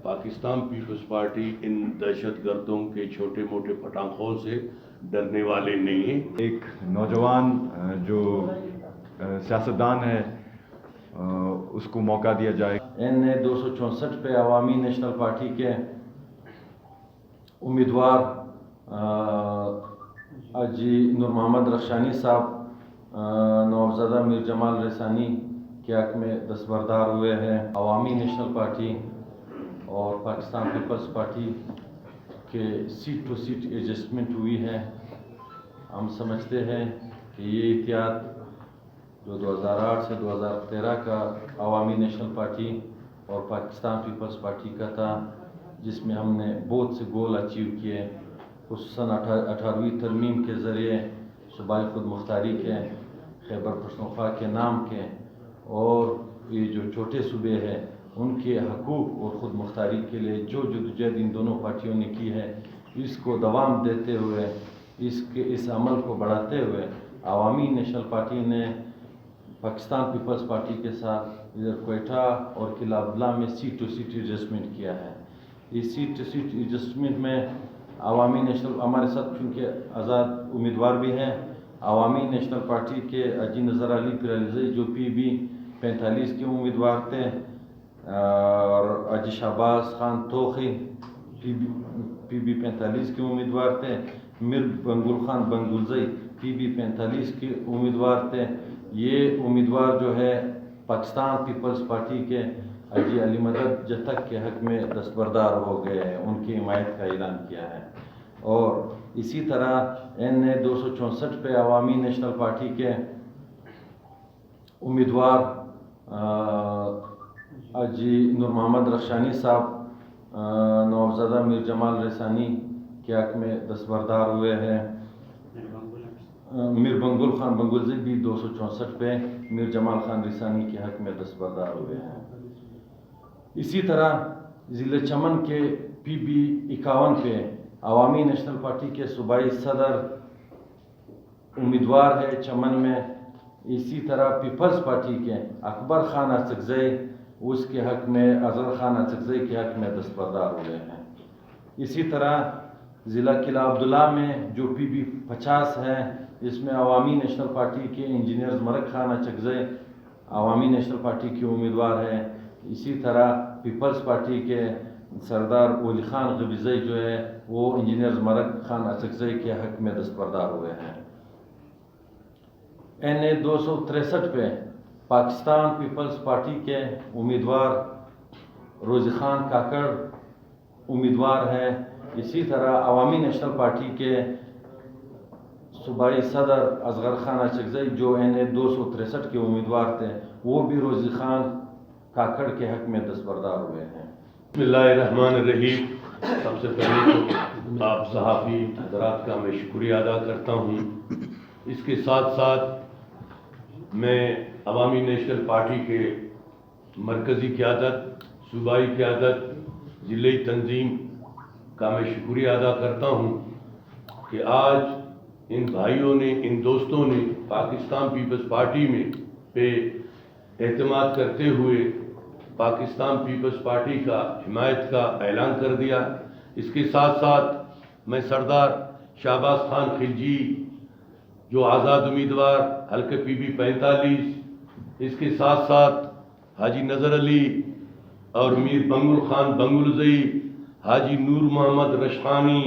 Pakistan Peoples party ان دہشت گردوں کے چھوٹے موٹے پٹانخوں سے ڈرنے والے نہیں ہیں۔ ایک نوجوان جو سیاستدان ہے اس کو موقع دیا جائے۔ NA 264 پہ عوامی نیشنل پارٹی کے امیدوار حاجی نور محمد رخشانی صاحب نوابزادہ میر جمال رسانی کے حق میں دستبردار ہوئے ہیں۔ عوامی نیشنل پارٹی اور پاکستان پیپلز پارٹی کے سیٹ ٹو سیٹ ایڈجسٹمنٹ ہوئی ہے۔ ہم سمجھتے ہیں کہ یہ اتحاد جو 2008 سے 2013 کا عوامی نیشنل پارٹی اور پاکستان پیپلز پارٹی کا تھا، جس میں ہم نے بہت سے گول اچیو کیے، خصوصاً 18ویں ترمیم کے ذریعے صوبائی خود مختاری کے، خیبر پختونخوا کے نام کے، اور یہ جو چھوٹے صوبے ہیں ان کے حقوق اور خود مختاری کے لیے جو جدوجہد ان دونوں پارٹیوں نے کی ہے، اس کو دوام دیتے ہوئے اس عمل کو بڑھاتے ہوئے عوامی نیشنل پارٹی نے پاکستان پیپلز پارٹی کے ساتھ ادھر کوئٹہ اور قلعہ عبداللہ میں سیٹ ٹو سیٹ ایڈجسٹمنٹ کیا ہے۔ اس سیٹ ٹو سیٹ ایڈجسٹمنٹ میں عوامی نیشنل ہمارے ساتھ چونکہ آزاد امیدوار بھی ہیں، عوامی نیشنل پارٹی کے حاجی نظر علی پیر علی زئی جو PB 45 کے امیدوار تھے، اور حاجی شہباز خان توخی PB 45 کے امیدوار تھے، میر بنگل خان بنگلزئی PB 45 کے امیدوار تھے۔ یہ امیدوار جو ہے پاکستان پیپلز پارٹی کے حاجی علی مدد جتک کے حق میں دستبردار ہو گئے ہیں، ان کی حمایت کا اعلان کیا ہے۔ اور اسی طرح NA 264 پہ عوامی نیشنل پارٹی کے امیدوار حاجی نور محمد رخشانی صاحب نوابزادہ میر جمال رسانی کے حق میں دستبردار ہوئے ہیں۔ میر بنگل خان بنگلزئی بھی 264 پہ میر جمال خان رسانی کے حق میں دستبردار ہوئے ہیں۔ اسی طرح ضلع چمن کے PB 51 پہ عوامی نیشنل پارٹی کے صوبائی صدر امیدوار ہے چمن میں۔ اسی طرح پیپلز پارٹی کے اکبر خان اڅکزئی اس کے حق میں اظہر خان اڅکزئی کے حق میں دستبردار ہوئے ہیں۔ اسی طرح ضلع قلعہ عبداللہ میں جو PB 50 ہے، اس میں عوامی نیشنل پارٹی کے انجینئر زمرک خان اڅکزئی عوامی نیشنل پارٹی کے امیدوار ہیں۔ اسی طرح پیپلز پارٹی کے سردار ولی خان غبیزئی جو ہے وہ انجینئر زمرک خان اڅکزئی کے حق میں دستبردار ہوئے ہیں۔ NA 263 پہ پاکستان پیپلز پارٹی کے امیدوار روزی خان کاکڑ امیدوار ہیں۔ اسی طرح عوامی نیشنل پارٹی کے صوبائی صدر اصغر خان اڅکزئی جو NA 263 کے امیدوار تھے، وہ بھی روزی خان کاکڑ کے حق میں دستبردار ہوئے ہیں۔ بسم اللہ الرحمن الرحیم۔ سب سے پہلے تو آپ صحافی حضرات کا میں شکریہ ادا کرتا ہوں۔ اس کے ساتھ ساتھ میں عوامی نیشنل پارٹی کے مرکزی قیادت، صوبائی قیادت، ضلعی تنظیم کا میں شکریہ ادا کرتا ہوں کہ آج ان بھائیوں نے، ان دوستوں نے پاکستان پیپلز پارٹی میں پہ اعتماد کرتے ہوئے پاکستان پیپلز پارٹی کا حمایت کا اعلان کر دیا۔ اس کے ساتھ ساتھ میں سردار شہباز خان خلجی جو آزاد امیدوار حلقہ PB 45، اس کے ساتھ ساتھ حاجی نظر علی اور میر بنگل خان بنگلزئی، حاجی نور محمد رشخانی،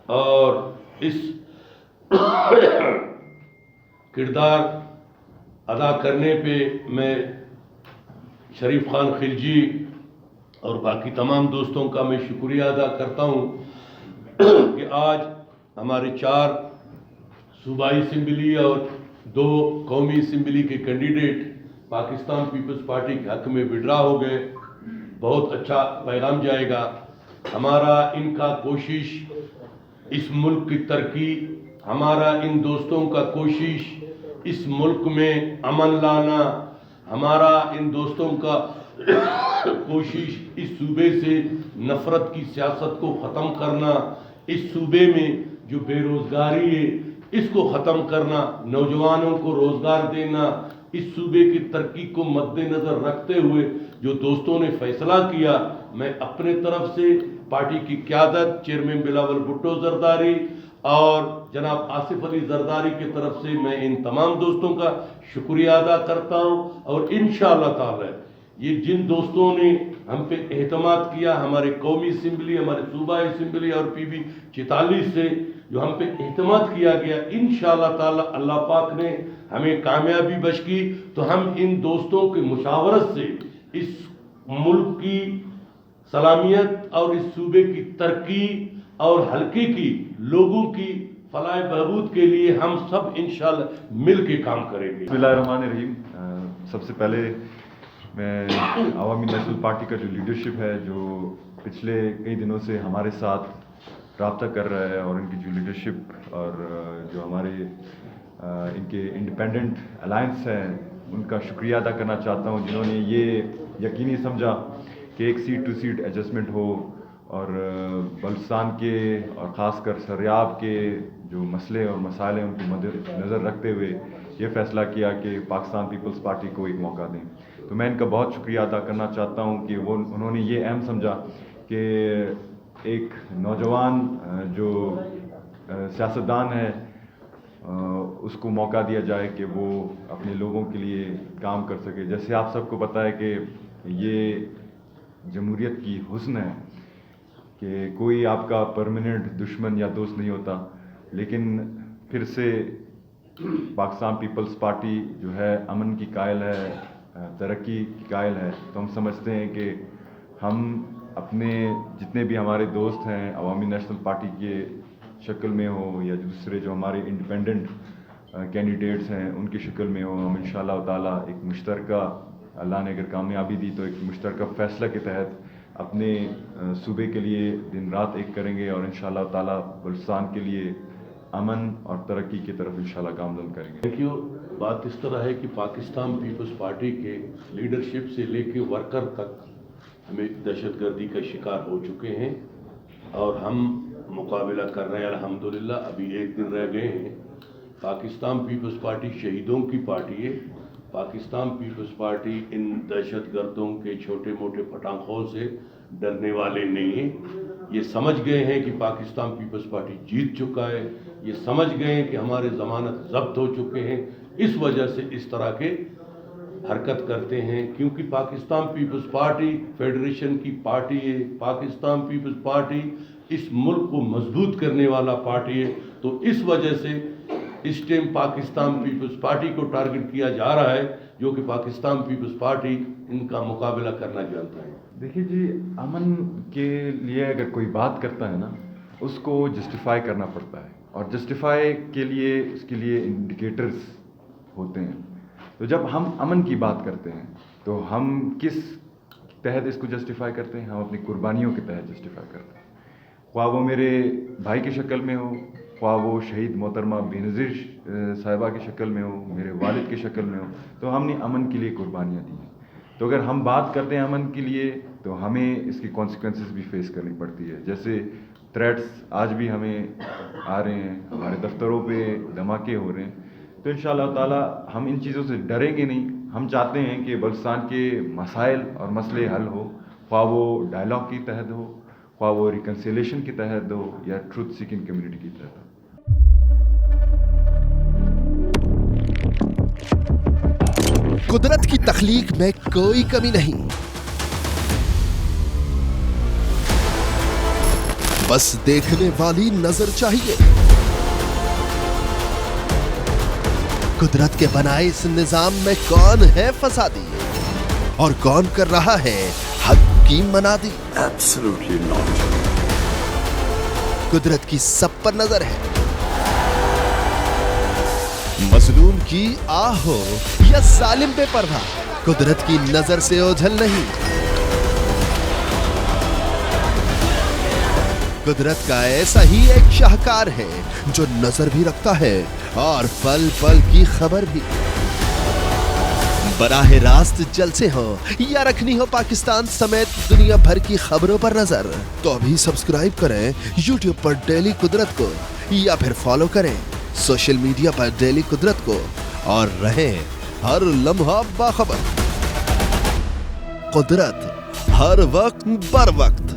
اور اس کردار ادا کرنے پہ میں شریف خان خلجی اور باقی تمام دوستوں کا میں شکریہ ادا کرتا ہوں کہ آج ہمارے 4 صوبائی اسمبلی اور 2 قومی اسمبلی کے کینڈیڈیٹ پاکستان پیپلز پارٹی کے حق میں وڈرا ہو گئے۔ بہت اچھا پیغام جائے گا۔ ہمارا ان کا کوشش اس ملک کی ترقی، ہمارا ان دوستوں کا کوشش اس ملک میں امن لانا، ہمارا ان دوستوں کا کوشش اس صوبے سے نفرت کی سیاست کو ختم کرنا، اس صوبے میں جو بے روزگاری ہے اس کو ختم کرنا، نوجوانوں کو روزگار دینا، اس صوبے کی ترقی کو مد نظر رکھتے ہوئے جو دوستوں نے فیصلہ کیا मैं अपने तरफ से पार्टी की क़यादत चेयरमैन बिलावल भुट्टो जरदारी और जनाब आसिफ अली जरदारी की तरफ से मैं इन तमाम दोस्तों का शुक्रिया अदा करता हूँ। और इंशाअल्लाह ताला ये जिन दोस्तों ने हम पे एहतमाद किया, हमारे कौमी असम्बली, हमारे सूबाई असम्बली और PB 44 से जो हम पे एहतमाद किया गया, इंशाअल्लाह ताला अल्लाह पाक ने हमें कामयाबी बख्श की। तो हम इन दोस्तों की मुशावरत से इस मुल्क की सलामियत और इस सूबे की तरक्की और हल्के की लोगों की फलाह बहबूद के लिए हम सब इंशाअल्लाह मिल के काम करेंगे। बिस्मिल्लाहिर्रहमानिर्रहीम। सबसे पहले मैं अवामी नेशनल पार्टी का जो लीडरशिप है, जो पिछले कई दिनों से हमारे साथ रब्ता कर रहा है, और इनकी जो लीडरशिप और जो हमारे इनके इंडिपेंडेंट अलायंस हैं, उनका शुक्रिया अदा करना चाहता हूं, जिन्होंने ये यकीनी समझा कि एक सीट टू सीट एडजस्टमेंट हो और बलूचिस्तान के और ख़ासकर सरियाब के जो मसले और मसाइल हैं उनकी नज़र रखते हुए ये फ़ैसला किया कि पाकिस्तान पीपल्स पार्टी को एक मौका दें। तो मैं इनका बहुत शुक्रिया अदा करना चाहता हूँ कि उन्होंने ये अहम समझा कि एक नौजवान जो सियासतदान है उसको मौका दिया जाए कि वो अपने लोगों के लिए काम कर सके। जैसे आप सबको पता है कि ये जमहूरियत की हुस्न है कि कोई आपका परमानेंट दुश्मन या दोस्त नहीं होता, लेकिन फिर से पाकिस्तान पीपल्स पार्टी जो है अमन की कायल है, तरक्की की कायल है। तो हम समझते हैं कि हम अपने जितने भी हमारे दोस्त हैं अवामी नेशनल पार्टी के शक्ल में हो या दूसरे जो हमारे इंडिपेंडेंट कैंडिडेट्स हैं उनकी शक्ल में हो, हम इंशाअल्लाह ताला एक मुश्तरका, अल्लाह ने अगर कामयाबी दी तो एक मुश्तरका फ़ैसला के तहत अपने सूबे के लिए दिन रात एक करेंगे और इंशाअल्लाह ताला बलूचिस्तान के लिए अमन और तरक्की की तरफ इंशाअल्लाह गामज़न करेंगे। देखियो, बात इस तरह है कि पाकिस्तान पीपल्स पार्टी के लीडरशिप से लेके वर्कर तक हमें दहशतगर्दी का शिकार हो चुके हैं और हम मुकाबला कर रहे हैं अल्हम्दुलिल्लाह। अभी एक दिन रह गए हैं। पाकिस्तान पीपल्स पार्टी शहीदों की पार्टी है। पाकिस्तान पीपल्स पार्टी इन दहशतगर्दों के छोटे मोटे पटाखों से डरने वाले नहीं हैं। ये समझ गए हैं कि पाकिस्तान पीपल्स पार्टी जीत चुका है, ये समझ गए हैं कि हमारे ज़मानत ज़ब्त हो चुके हैं, इस वजह से इस तरह के हरकत करते हैं। क्योंकि पाकिस्तान पीपल्स पार्टी फेडरेशन की पार्टी है, पाकिस्तान पीपल्स पार्टी इस मुल्क को मजबूत करने वाला पार्टी है। तो इस वजह से इस टाइम पाकिस्तान पीपल्स पार्टी को टारगेट किया जा रहा है, जो कि पाकिस्तान पीपल्स पार्टी इनका मुकाबला करना जानता है। देखिए जी, अमन के लिए अगर कोई बात करता है ना, उसको जस्टिफाई करना पड़ता है, और जस्टिफाई के लिए उसके लिए इंडिकेटर्स होते हैं। तो जब हम अमन की बात करते हैं तो हम किस तहत इसको जस्टिफाई करते हैं? हम अपनी कुर्बानियों के तहत जस्टिफाई करते हैं। ख्वाह वो मेरे भाई की शक्ल में हो, ख्वाह वो शहीद मोहतरमा बेनज़ीर साहिबा की शक्ल में हो, मेरे वालिद की शक्ल में हो, तो हमने अमन के लिए कुर्बानियाँ दी हैं। तो अगर हम बात करते हैं अमन के लिए तो हमें इसकी कॉन्सिक्वेंसेस भी फेस करनी पड़ती है। जैसे थ्रेट्स आज भी हमें आ रहे हैं, हमारे दफ्तरों पे धमाके हो रहे हैं। तो इंशाअल्लाह ताला हम इन चीज़ों से डरेंगे नहीं। हम चाहते हैं कि बलूचिस्तान के मसाइल और मसले हल हो, ख्वाह वो डायलॉग की तहत हो, ख्वाह वो रिकन्सिलेशन की तहत हो या ट्रूथ सीकिंग कम्युनिटी की तहत हो। कुदरत की तख्लीक में कोई कमी नहीं, बस देखने वाली नजर चाहिए। कुदरत के बनाए इस निजाम में कौन है फसादी और कौन कर रहा है हक की मनादी? Absolutely not. कुदरत की सब पर नजर है। मजलूम की आह हो या जालिम पे परवाह, कुदरत की नजर से ओझल नहीं। कुदरत का ऐसा ही एक शाहकार है जो नजर भी रखता है और पल पल की खबर भी। बराह रास्त जलसे हो या रखनी हो पाकिस्तान समेत दुनिया भर की खबरों पर नजर, तो अभी सब्सक्राइब करें YouTube पर डेली कुदरत को, या फिर फॉलो करें सोशल मीडिया पर डेली कुदरत को, और रहें हर लम्हा बाखबर। कुदरत हर वक्त बर वक्त।